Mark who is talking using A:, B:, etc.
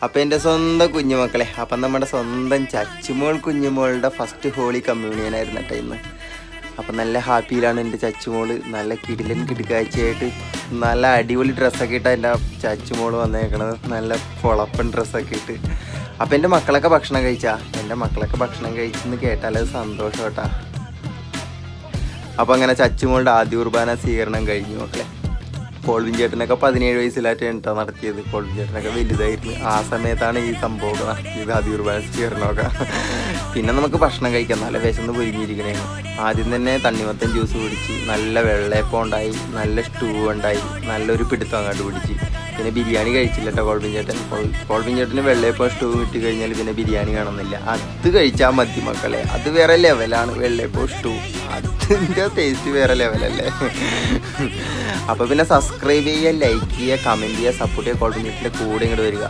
A: അപ്പം എൻ്റെ സ്വന്തം കുഞ്ഞുമക്കളെ, അപ്പം നമ്മുടെ സ്വന്തം ചച്ചുമോൾ കുഞ്ഞുമോളുടെ ഫസ്റ്റ് ഹോളി കമ്മ്യൂണിയൻ ആയിരുന്നു കേട്ടോ ഇന്ന്. അപ്പം നല്ല ഹാപ്പിയിലാണ് എൻ്റെ ചച്ചുമോള്. നല്ല കിടിലൻ കിടുക്കാഴ്ചയായിട്ട് നല്ല അടിപൊളി ഡ്രസ്സൊക്കെ ഇട്ടാണ് എൻ്റെ ചച്ചുമോള് വന്നേക്കണത്. നല്ല പൊളപ്പൻ ഡ്രസ്സൊക്കെ ഇട്ട്. അപ്പം എൻ്റെ മക്കളൊക്കെ ഭക്ഷണം കഴിച്ചാ? എൻ്റെ മക്കളൊക്കെ ഭക്ഷണം കഴിച്ചെന്ന് കേട്ടാലത് സന്തോഷം കേട്ടാ. അപ്പം അങ്ങനെ ചച്ചുമോളുടെ ആദ്യ കുർബാന സ്വീകരണം കഴിഞ്ഞു മക്കളെ. കോൾവിൻ ചേട്ടനൊക്കെ 17 വയസ്സിലായിട്ട് കേട്ടോ നടത്തിയത്. കോൾവിൻ ചേട്ടനൊക്കെ വലുതായിരുന്നു. ആ സമയത്താണ് ഈ സംഭവം നടത്തിയത്, ആദ്യ കുർബാന സ്വീകരണമൊക്കെ. പിന്നെ നമുക്ക് ഭക്ഷണം കഴിക്കാം, നല്ല വിശന്ന് പൊരിഞ്ഞിരിക്കണേ. ആദ്യം തന്നെ തണ്ണിമത്തൻ ജ്യൂസ് കുടിച്ച്, നല്ല വെള്ളയപ്പം ഉണ്ടായി, നല്ല സ്റ്റൂ ഉണ്ടായി, നല്ലൊരു പിടുത്തം അങ്ങോട്ട് പിടിച്ച്. പിന്നെ ബിരിയാണി കഴിച്ചില്ല കേട്ടോ കോൾവിൻ ചേട്ടൻ. കോൾവിൻ ചേട്ടന് വെള്ളയപ്പം സ്റ്റൂ കിട്ടി കഴിഞ്ഞാൽ പിന്നെ ബിരിയാണി കാണുന്നില്ല. അത് കഴിച്ചാൽ മതി മക്കളെ, അത് വേറെ ലെവലാണ്. വെള്ളയപ്പം സ്റ്റൂ അതിൻ്റെ ടേസ്റ്റ് വേറെ ലെവലല്ലേ. അപ്പോൾ പിന്നെ സബ്സ്ക്രൈബ് ചെയ്യുക, ലൈക്ക് ചെയ്യുക, കമൻറ്റ് ചെയ്യുക, സപ്പോർട്ട് ചെയ്യുക. കോൾവിൻ ചേട്ടൻ്റെ കൂടെ ഇങ്ങോട്ട് വരിക.